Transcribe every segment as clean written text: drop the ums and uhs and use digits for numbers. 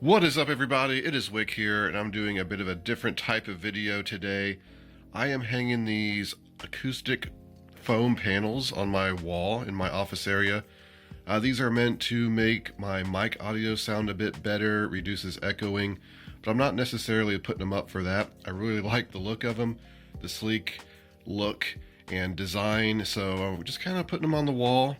What is up, everybody? It is Wick here, and I'm doing a bit of a different type of video today. I am hanging these acoustic foam panels on my wall in my office area. These are meant to make my mic audio sound a bit better, reduces echoing, but I'm not necessarily putting them up for that. I really like the look of them, the sleek look and design, so I'm just kind of putting them on the wall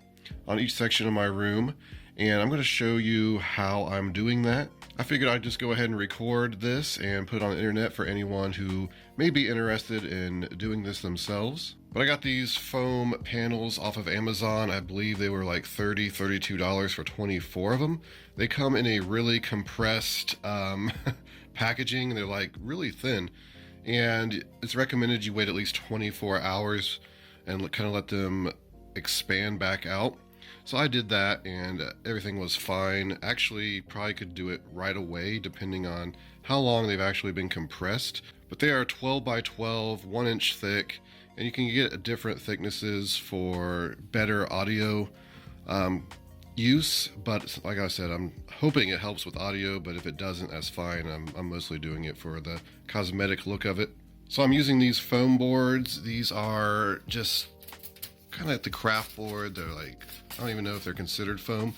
on each section of my room, and I'm going to show you how I'm doing that. I figured I'd just go ahead and record this and put it on the internet for anyone who may be interested in doing this themselves. But I got these foam panels off of Amazon. I believe they were like $32 for 24 of them. They come in a really compressed packaging. They're like really thin, and it's recommended you wait at least 24 hours and kind of let them expand back out. So I did that and everything was fine. Actually, probably could do it right away depending on how long they've actually been compressed. But they are 12 by 12, 1 inch thick, and you can get different thicknesses for better audio use. But like I said, I'm hoping it helps with audio, but if it doesn't, that's fine. I'm mostly doing it for the cosmetic look of it. So I'm using these foam boards. These are just kind of at the craft board. They're like, I don't even know if they're considered foam.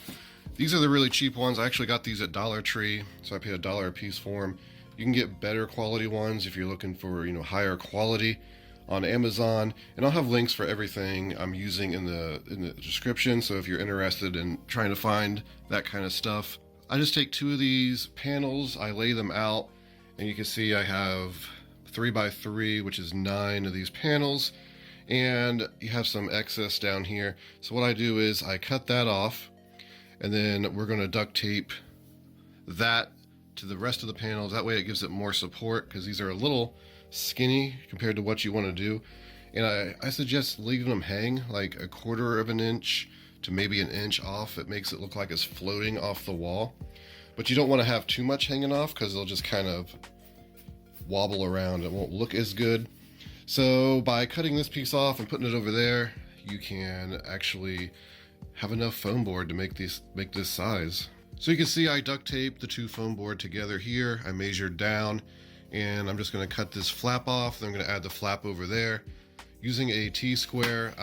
These are the really cheap ones. I actually got these at Dollar Tree, so I paid $1 a piece for them. You can get better quality ones if you're looking for, higher quality on Amazon. And I'll have links for everything I'm using in the description. So if you're interested in trying to find that kind of stuff, I just take 2 of these panels, I lay them out, and you can see I have 3 by 3, which is 9 of these panels. And you have some excess down here. So what I do is I cut that off, and then we're going to duct tape that to the rest of the panels. That way it gives it more support, because these are a little skinny compared to what you want to do. And I suggest leaving them hang like 1/4 of an inch to maybe 1 inch off. It makes it look like it's floating off the wall. But you don't want to have too much hanging off, because it'll just kind of wobble around. It won't look as good. So by cutting this piece off and putting it over there, you can actually have enough foam board to make this size. So you can see I duct taped the 2 foam board together here. I measured down, and I'm just going to cut this flap off. Then I'm going to add the flap over there using a T-square.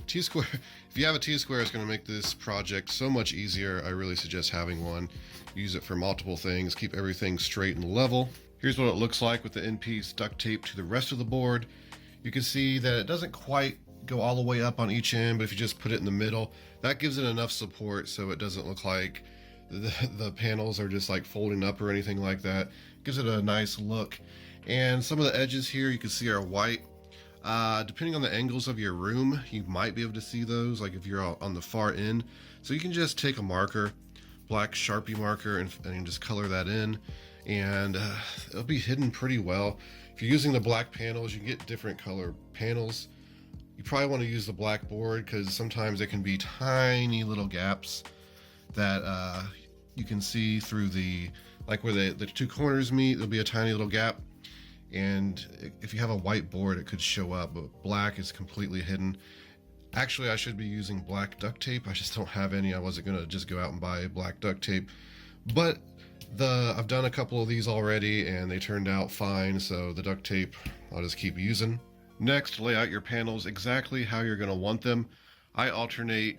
T-square. If you have a T-square, it's going to make this project so much easier. I really suggest having one. Use it for multiple things. Keep everything straight and level. Here's what it looks like with the end piece duct taped to the rest of the board. You can see that it doesn't quite go all the way up on each end, but if you just put it in the middle, that gives it enough support so it doesn't look like the panels are just like folding up or anything like that. It gives it a nice look. And some of the edges here you can see are white. Depending on the angles of your room, you might be able to see those, like if you're on the far end. So you can just take a marker, black Sharpie marker, and just color that in. And it'll be hidden pretty well. If you're using the black panels, you can get different color panels. You probably want to use the black board, because sometimes there can be tiny little gaps that you can see through like where the 2 corners meet. There'll be a tiny little gap, and if you have a white board, it could show up, but black is completely hidden. Actually, I should be using black duct tape. I just don't have any. I wasn't gonna just go out and buy black duct tape, but I've done a couple of these already and they turned out fine, so the duct tape I'll just keep using. Next, lay out your panels exactly how you're going to want them. I alternate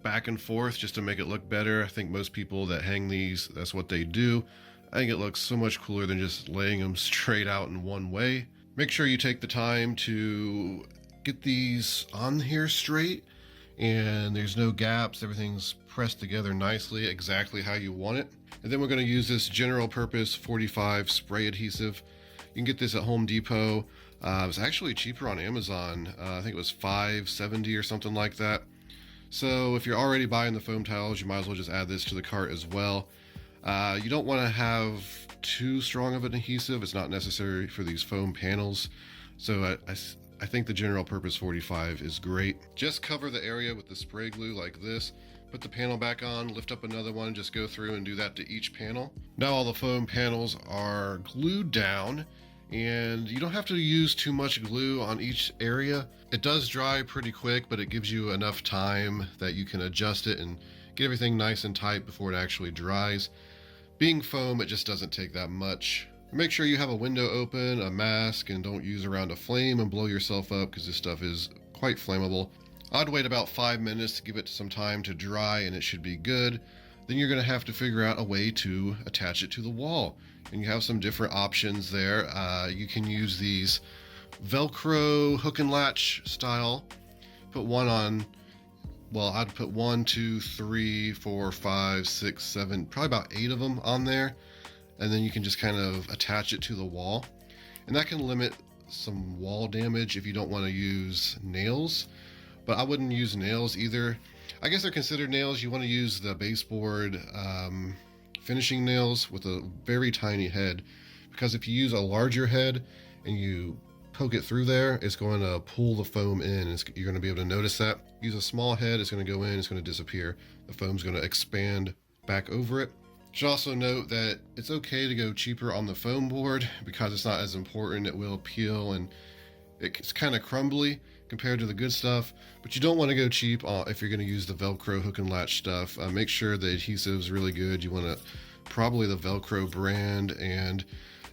back and forth just to make it look better. I think most people that hang these, that's what they do. I think it looks so much cooler than just laying them straight out in one way. Make sure you take the time to get these on here straight, and there's no gaps. Everything's pressed together nicely, exactly how you want it. And then we're going to use this general purpose 45 spray adhesive. You can get this at Home Depot. It was actually cheaper on Amazon. I think it was $5.70 or something like that. So if you're already buying the foam tiles, you might as well just add this to the cart as well. You don't want to have too strong of an adhesive. It's not necessary for these foam panels. So I think the general purpose 45 is great. Just cover the area with the spray glue like this. Put the panel back on, lift up another one, just go through and do that to each panel. Now all the foam panels are glued down, and you don't have to use too much glue on each area. It does dry pretty quick, but it gives you enough time that you can adjust it and get everything nice and tight before it actually dries. Being foam, it just doesn't take that much. Make sure you have a window open, a mask, and don't use around a flame and blow yourself up because this stuff is quite flammable. I'd wait about 5 minutes to give it some time to dry and it should be good. Then you're going to have to figure out a way to attach it to the wall. And you have some different options there. You can use these velcro hook and latch style. Put one on, well, I'd put 1, 2, 3, 4, 5, 6, 7, probably about 8 of them on there. And then you can just kind of attach it to the wall. And that can limit some wall damage if you don't want to use nails. But I wouldn't use nails either. I guess they're considered nails. You want to use the baseboard finishing nails with a very tiny head. Because if you use a larger head and you poke it through there, it's going to pull the foam in. You're going to be able to notice that. Use a small head, it's going to go in, it's going to disappear. The foam's going to expand back over it. Should also note that it's okay to go cheaper on the foam board because it's not as important. It will peel and it's kind of crumbly compared to the good stuff, but you don't want to go cheap if you're going to use the Velcro hook and latch stuff. Make sure the adhesive is really good. You want to probably the Velcro brand, and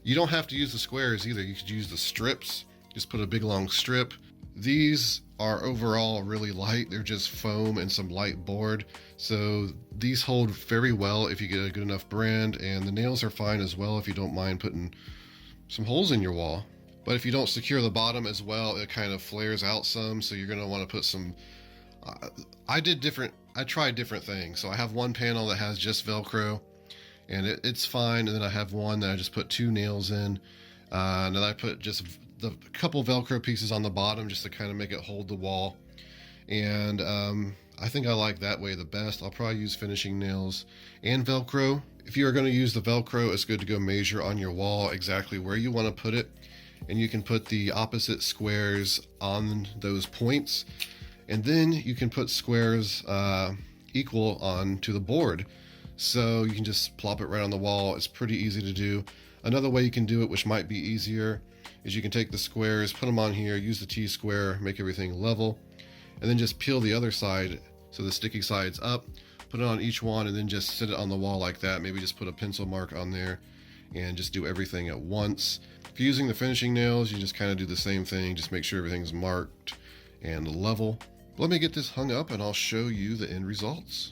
you don't have to use the squares either. You could use the strips. Just put a big long strip. These are overall really light. They're just foam and some light board. So these hold very well if you get a good enough brand, and the nails are fine as well if you don't mind putting some holes in your wall. But if you don't secure the bottom as well, it kind of flares out some. So you're going to want to put some, I tried different things. So I have one panel that has just Velcro and it's fine. And then I have one that I just put 2 nails in. And then I put just the couple Velcro pieces on the bottom just to kind of make it hold the wall. And I think I like that way the best. I'll probably use finishing nails and Velcro. If you are going to use the Velcro, it's good to go measure on your wall exactly where you want to put it. And you can put the opposite squares on those points. And then you can put squares equal onto the board. So you can just plop it right on the wall. It's pretty easy to do. Another way you can do it, which might be easier, is you can take the squares, put them on here, use the T-square, make everything level, and then just peel the other side so the sticky side's up, put it on each one, and then just sit it on the wall like that. Maybe just put a pencil mark on there and just do everything at once. If you're using the finishing nails, you just kind of do the same thing. Just make sure everything's marked and level. Let me get this hung up and I'll show you the end results.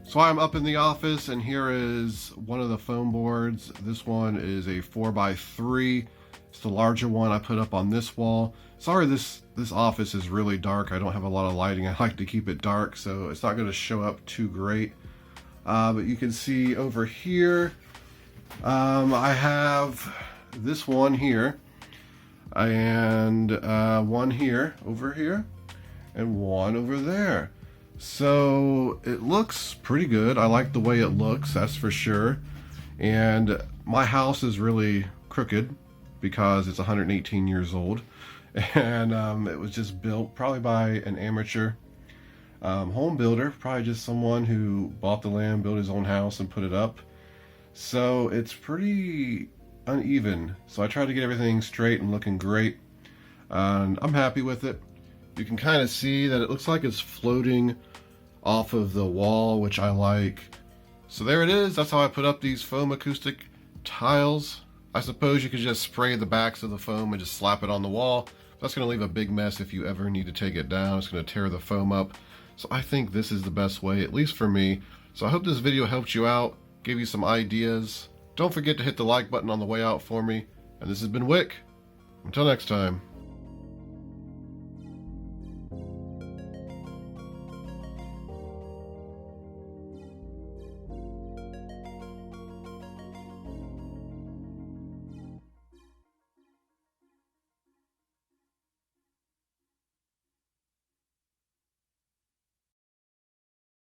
So I'm up in the office and here is one of the foam boards. This one is a 4x3. It's the larger one I put up on this wall. Sorry, this office is really dark. I don't have a lot of lighting. I like to keep it dark, so it's not going to show up too great. But you can see over here, I have this one here and one here, over here, and one over there. So it looks pretty good. I like the way it looks, that's for sure. And my house is really crooked because it's 118 years old. And it was just built probably by an amateur home builder, probably just someone who bought the land, built his own house and put it up. So it's pretty uneven. So I tried to get everything straight and looking great. And I'm happy with it. You can kind of see that it looks like it's floating off of the wall, which I like. So there it is. That's how I put up these foam acoustic tiles. I suppose you could just spray the backs of the foam and just slap it on the wall. That's going to leave a big mess if you ever need to take it down. It's going to tear the foam up. So I think this is the best way, at least for me. So I hope this video helped you out, gave you some ideas. Don't forget to hit the like button on the way out for me. And this has been Wick. Until next time.